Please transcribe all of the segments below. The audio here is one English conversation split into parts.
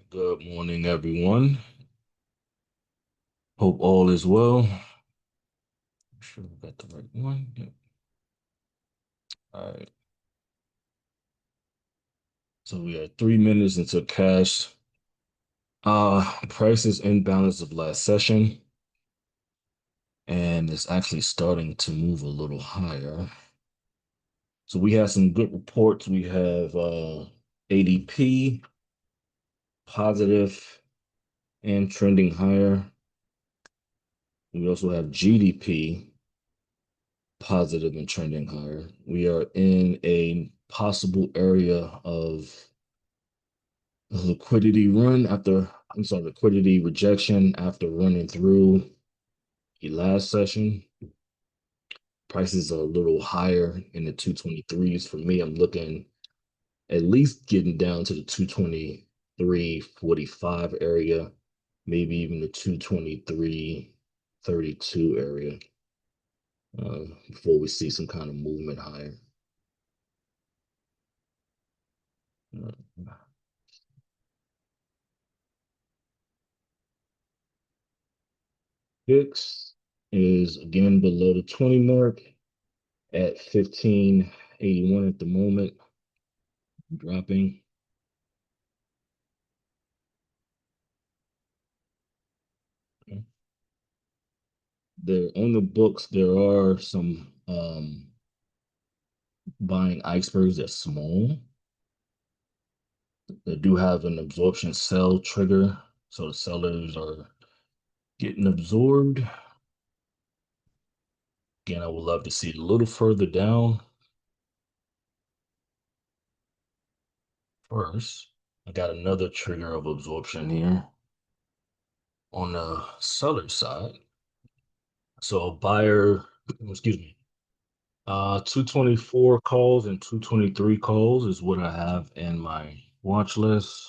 Good morning, everyone. Hope all is well. I'm sure we got the right one. Yep. All right. So we are 3 minutes into cash. Prices imbalance of last session, and it's actually starting to move a little higher. So we have some good reports. We have ADP positive and trending higher. We also have GDP positive and trending higher. We are in a possible area of liquidity run after, I'm sorry, liquidity rejection after running through the last session. Prices are a little higher in the 223s. For me, I'm looking at least getting down to the 223.45 area, maybe even the 223.32 area before we see some kind of movement higher. Uh, VIX is again below the 20 mark at 1581 at the moment, dropping. There on the books, there are some buying icebergs that's small that do have an absorption sell trigger. So the sellers are getting absorbed. Again, I would love to see it a little further down first. I got another trigger of absorption here on the seller side. So a buyer, excuse me, 224 calls and 223 calls is what I have in my watch list.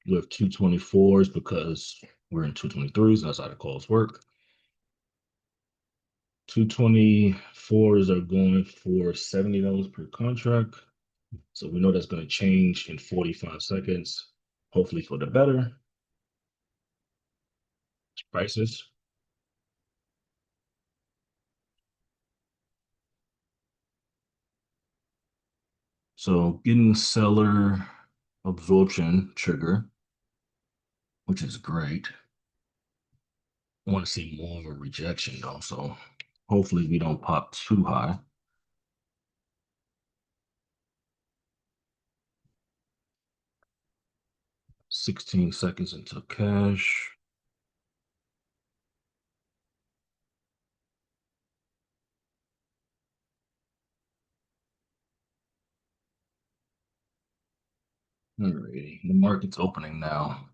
With 224s because we're in 223s. That's how the calls work. 224s are going for $70 per contract. So we know that's going to change in 45 seconds, hopefully for the better prices. So getting seller absorption trigger, which is great. I want to see more of a rejection though. So hopefully we don't pop too high. 16 seconds until cash. Alrighty, the market's opening now.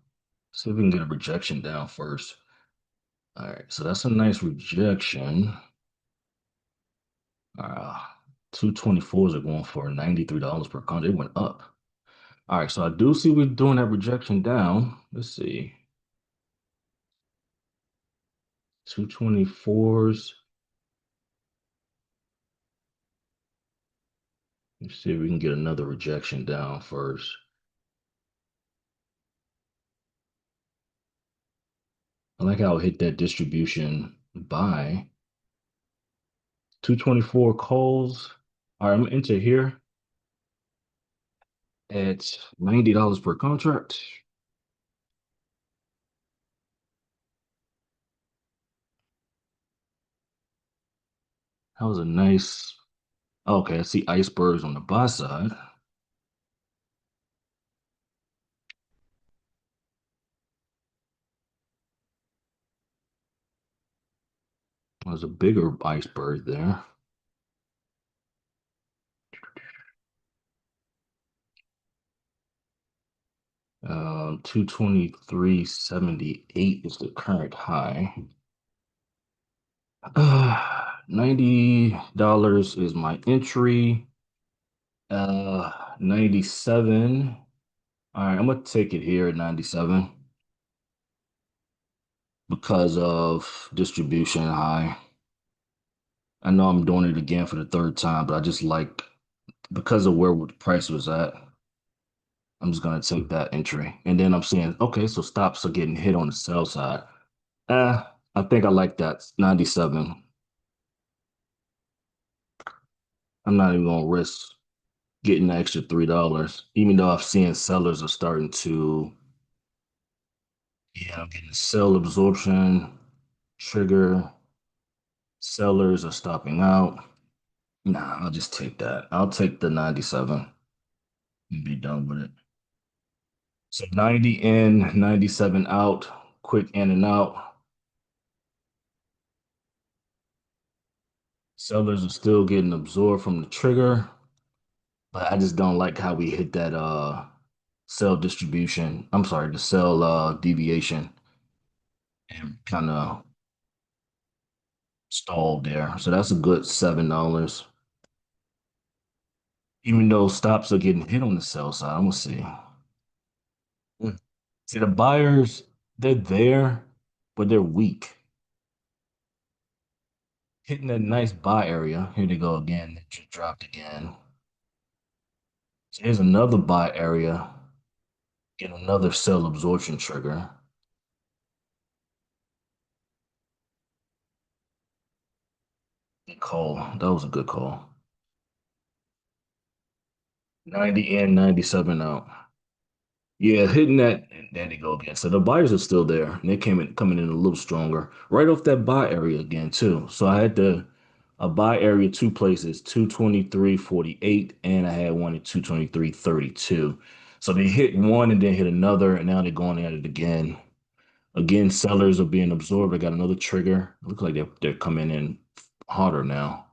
See if we can get a rejection down first. All right, so that's a nice rejection. Uh, 224s are going for $93 per contract. It went up. All right, so I do see we're doing that rejection down. Let's see. 224s. Let's see if we can get another rejection down first. I like how it hit that distribution buy. 224 calls. All right, I'm gonna enter here at $90 per contract. That was a nice. Okay, I see icebergs on the buy side. There's a bigger iceberg there. 223.78 is the current high. $90 is my entry. 97. All right, I'm gonna take it here at 97 because of distribution high. I know I'm doing it again for the third time, but I just like because of where the price was at, I'm just gonna take that entry. And then I'm seeing, okay, so stops are getting hit on the sell side. I think I like that 97. I'm not even gonna risk getting the extra $3, even though I've seen sellers are starting to, yeah, I'm getting sell absorption, trigger, sellers are stopping out. Nah, I'll just take that. I'll take the 97 and be done with it. So 90 in, 97 out, quick in and out. Sellers are still getting absorbed from the trigger, but I just don't like how we hit that sell distribution. I'm sorry, the sell deviation and kind of stalled there. So that's a good $7. Even though stops are getting hit on the sell side, I'm gonna see. Mm. See the buyers, they're there, but they're weak. Hitting that nice buy area. Here they go again. It just dropped again. So here's another buy area. Get another sell absorption trigger. Good call. That was a good call. 90 in, 97 out. Yeah, hitting that. There they go again. So the buyers are still there. And they came in coming in a little stronger. Right off that buy area again, too. So I had the a buy area two places, 223.48, and I had one at 223.32. So they hit one and then hit another, and now they're going at it again. Again, sellers are being absorbed. I got another trigger. Looks like they're coming in harder now.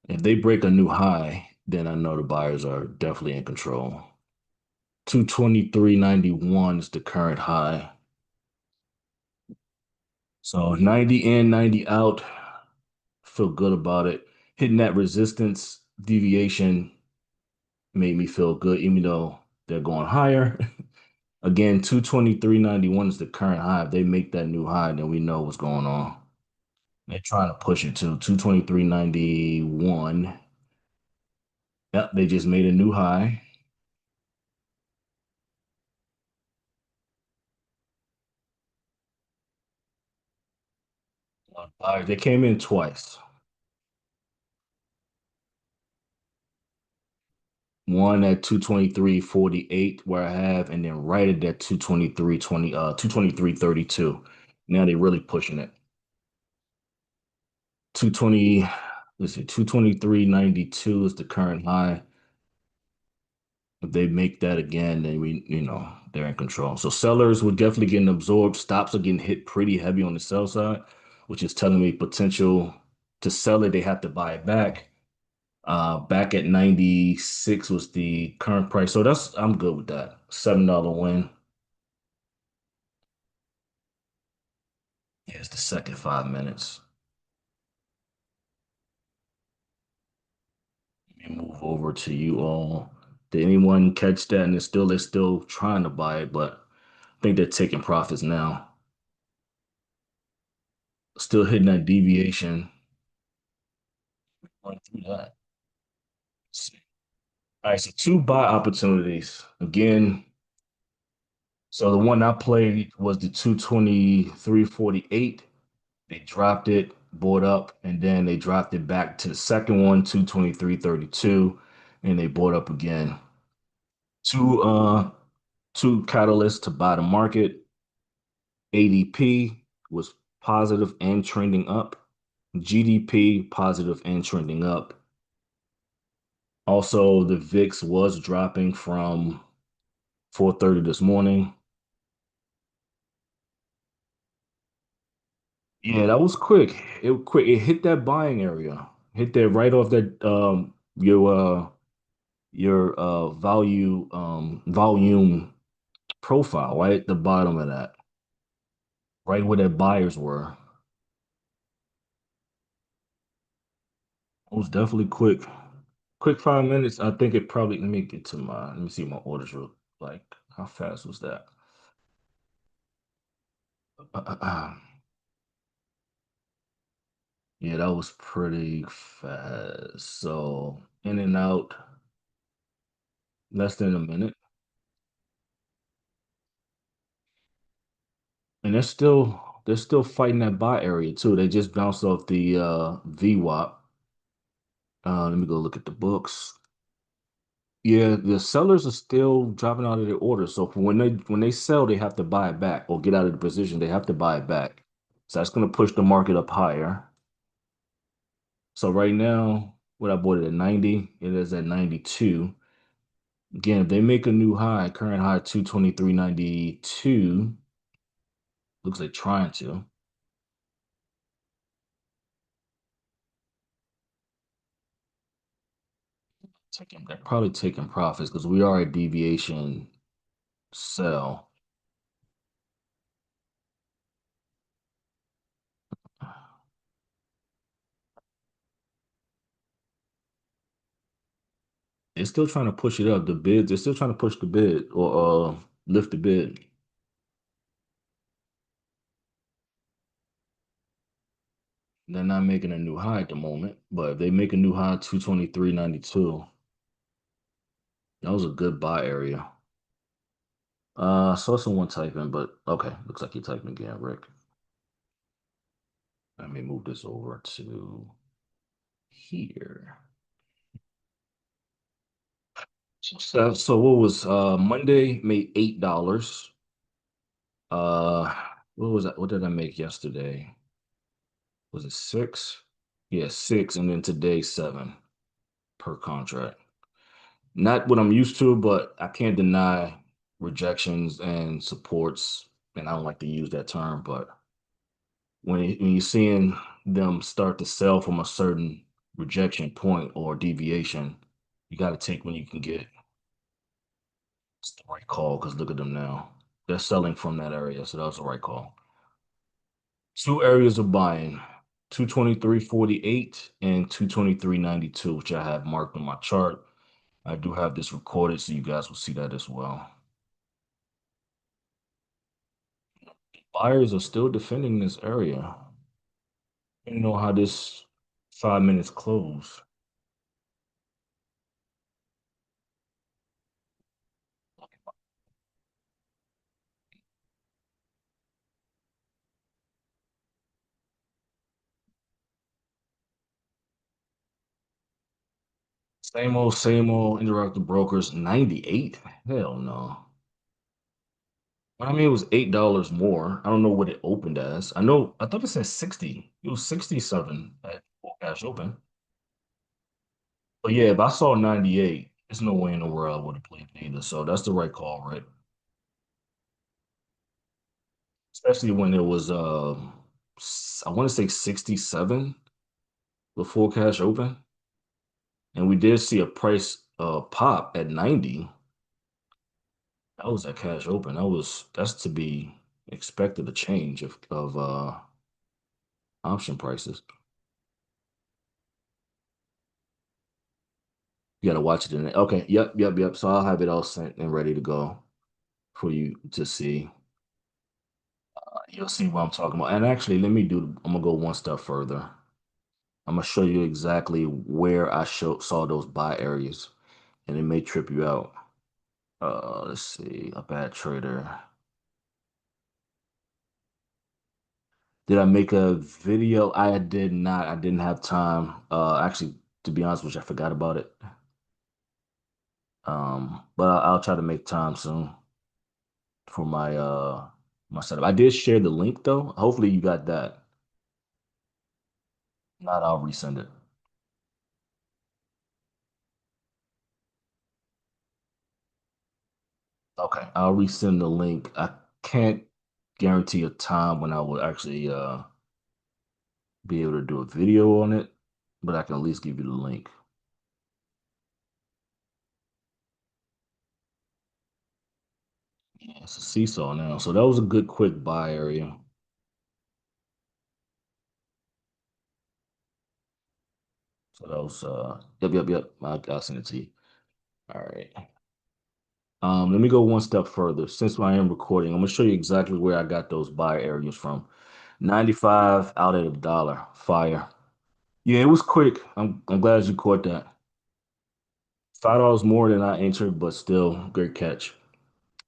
If they break a new high, then I know the buyers are definitely in control. 223.91 is the current high. So 90 in, 90 out. Feel good about it. Hitting that resistance deviation made me feel good, even though they're going higher. Again, 223.91 is the current high. If they make that new high, then we know what's going on. They're trying to push it to 223.91. Yep, they just made a new high. They came in twice. One at 223.48 where I have, and then right at that 223.32. Now they're really pushing it. 220, let's see, 223.92 is the current high. If they make that again, then they're in control. So sellers were definitely getting absorbed. Stops are getting hit pretty heavy on the sell side, which is telling me potential to sell it, they have to buy it back. Back at 96 was the current price. So I'm good with that. $7 win. Here's the second 5 minutes. Let me move over to you all. Did anyone catch that? And they're still trying to buy it, but I think they're taking profits now. Still hitting that deviation. Run through that. All right, so two buy opportunities. Again, so the one I played was the 223.48. They dropped it, bought up, and then they dropped it back to the second one, 223.32, and they bought up again. Two two catalysts to buy the market. ADP was positive and trending up. GDP positive and trending up. Also, the VIX was dropping from 4:30 this morning. Yeah, that was quick. It hit that buying area. Hit that right off that your volume profile, right at the bottom of that, right where the buyers were. It was definitely quick. Quick 5 minutes. I think it probably let me see my orders real like how fast was that? Yeah, that was pretty fast. So in and out, less than a minute. And they're still fighting that buy area too. They just bounced off the VWAP. Let me go look at the books. Yeah, the sellers are still dropping out of their orders. So when they sell, they have to buy it back or get out of the position. They have to buy it back. So that's going to push the market up higher. So right now, what I bought it at 90, it is at 92. Again, if they make a new high, current high 223.92, looks like trying to. They're probably taking profits because we are a deviation sell. They're still trying to push it up. The bids, they're still trying to push the bid or lift the bid. They're not making a new high at the moment, but if they make a new high 223.92, that was a good buy area. Saw someone typing, but okay, looks like you're typing again, Rick. Let me move this over to here. So what was Monday made $8. What was that? What did I make yesterday? Was it six? Yeah, six, and then today seven per contract. Not what I'm used to, but I can't deny rejections and supports, and I don't like to use that term, but when you're seeing them start to sell from a certain rejection point or deviation, you got to take when you can get it. It's the right call because look at them now. They're selling from that area, so that was the right call. Two areas of buying, 223.48 and 223.92, which I have marked on my chart. I do have this recorded, so you guys will see that as well. Buyers are still defending this area. You know how this 5 minutes close. Same old interactive brokers, 98? Hell no. I mean, it was $8 more. I don't know what it opened as. I thought it said 60. It was 67 at full cash open. But yeah, if I saw 98, there's no way in the world I would have played it either. So that's the right call, right? Especially when it was I want to say 67 before cash open. And we did see a price pop at 90. That was at cash open. That's to be expected a change of option prices. You gotta watch it in there. Okay, yep. So I'll have it all sent and ready to go for you to see. You'll see what I'm talking about. And actually, I'm gonna go one step further. I'm gonna show you exactly where saw those buy areas, and it may trip you out. Let's see, a bad trader. Did I make a video? I did not. I didn't have time. Actually, to be honest with you, I forgot about it. But I'll try to make time soon for my setup. I did share the link though. Hopefully you got that. Not, I'll resend it. Okay, I'll resend the link. I can't guarantee a time when I will actually be able to do a video on it, but I can at least give you the link. Yeah, it's a seesaw now. So that was a good quick buy area. So that was yep. I'll send it to you. All right. Let me go one step further. Since I am recording, I'm gonna show you exactly where I got those buy areas from. 95 out at $1. Fire. Yeah, it was quick. I'm glad you caught that. $5 more than I entered, but still great catch.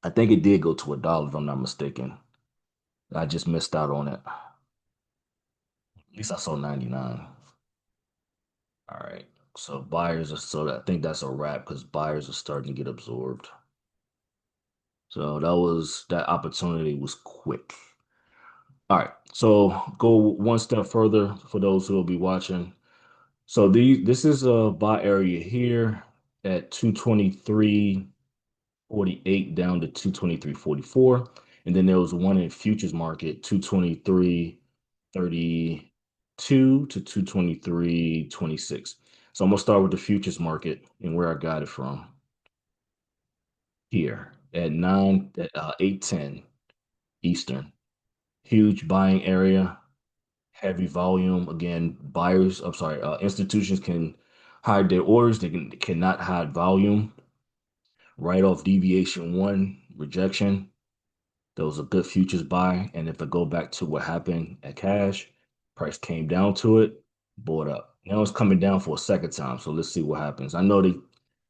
I think it did go to $1 if I'm not mistaken. I just missed out on it. At least I saw 99. All right. So buyers are so I think that's a wrap because buyers are starting to get absorbed. So that opportunity was quick. All right. So go one step further for those who will be watching. So this is a buy area here at 223.48 down to 223.44. And then there was one in futures market, 223.32 to 223.26. So I'm gonna start with the futures market and where I got it from here at 8:10 Eastern. Huge buying area, heavy volume. Again, institutions can hide their orders. Cannot hide volume. Right off deviation one, rejection. There was a good futures buy. And if I go back to what happened at cash, price came down to it, bought up. Now it's coming down for a second time. So let's see what happens.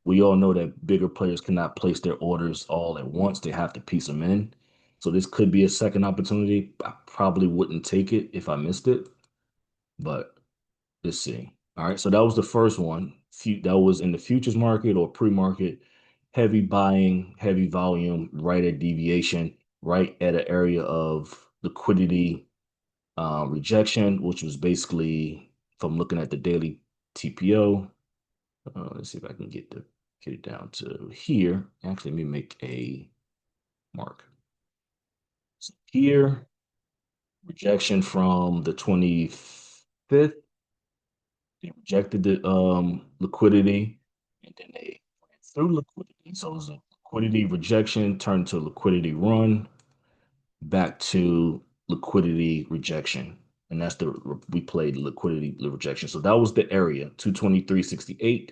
We all know that bigger players cannot place their orders all at once. They have to piece them in. So this could be a second opportunity. I probably wouldn't take it if I missed it, but let's see. All right, so that was the first one. That was in the futures market or pre-market. Heavy buying, heavy volume, right at deviation, right at an area of liquidity rejection, which was basically from looking at the daily TPO. Let's see if I can get it down to here. Actually, let me make a mark. So here, rejection from the 25th. They rejected the liquidity, and then they went through liquidity. So it was a liquidity rejection turned to liquidity run, back to liquidity rejection. And that's we played liquidity rejection. So that was the area 223.68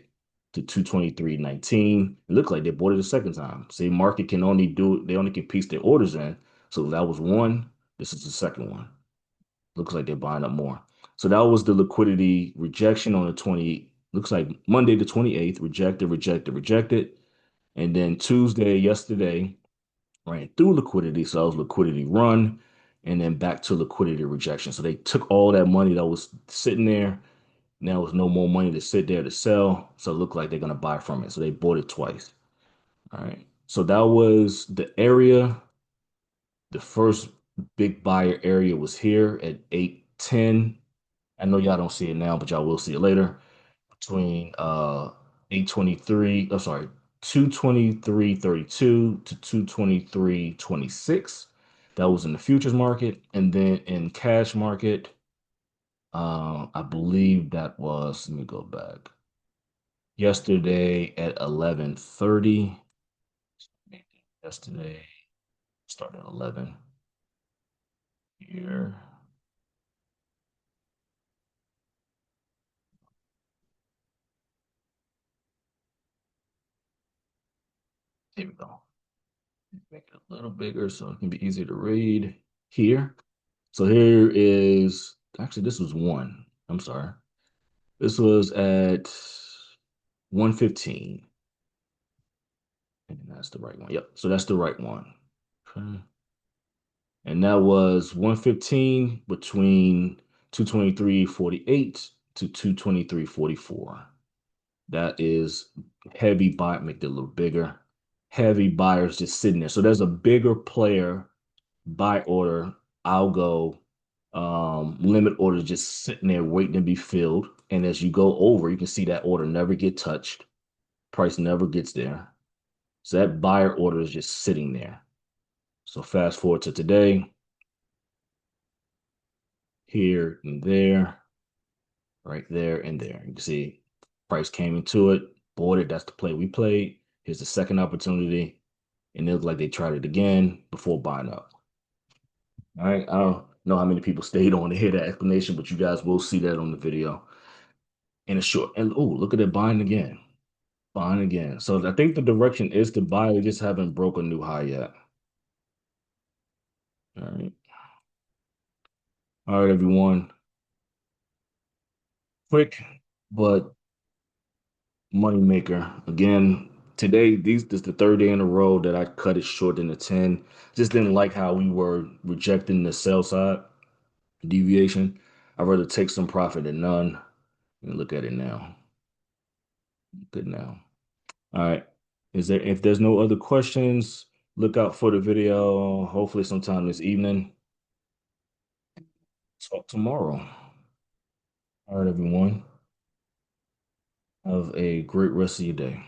to 223.19. It looked like they bought it a second time. See, market can only they only can piece their orders in. So that was one. This is the second one. Looks like they're buying up more. So that was the liquidity rejection on the 20, looks like Monday the 28th, rejected, rejected, rejected. And then Tuesday, yesterday, ran through liquidity. So that was liquidity run and then back to liquidity rejection. So they took all that money that was sitting there. Now there's no more money to sit there to sell. So it looked like they're going to buy from it. So they bought it twice. All right. So that was the area. The first big buyer area was here at 810. I know y'all don't see it now, but y'all will see it later. Between 823, oh sorry, 223.32 to 223.26. That was in the futures market. And then in cash market, I believe that was, let me go back. Yesterday at 11:30. Yesterday started at 11 here. Here we go. Make it a little bigger so it can be easier to read here. So here is actually this was one. I'm sorry. This was at 115. And that's the right one. Yep. So that's the right one. Okay. And that was 115 between 223.48 to 223.44. That is heavy buy, make it a little bigger. Heavy buyers just sitting there. So there's a bigger player buy order, algo, limit order just sitting there waiting to be filled. And as you go over, you can see that order never get touched. Price never gets there. So that buyer order is just sitting there. So fast forward to today, here and there, right there and there. You can see price came into it, bought it. That's the play we played. Here's the second opportunity. And it looked like they tried it again before buying up. All right. I don't know how many people stayed on to hear that explanation, but you guys will see that on the video in a short. And oh, look at it buying again. Buying again. So I think the direction is to buy. We just haven't broke a new high yet. All right. All right, everyone. Quick, but money maker. Again, today, this is the third day in a row that I cut it short in the 10. Just didn't like how we were rejecting the sell side deviation. I'd rather take some profit than none. And look at it now. Good now. All right. If there's no other questions, look out for the video, hopefully sometime this evening. Talk tomorrow. All right, everyone. Have a great rest of your day.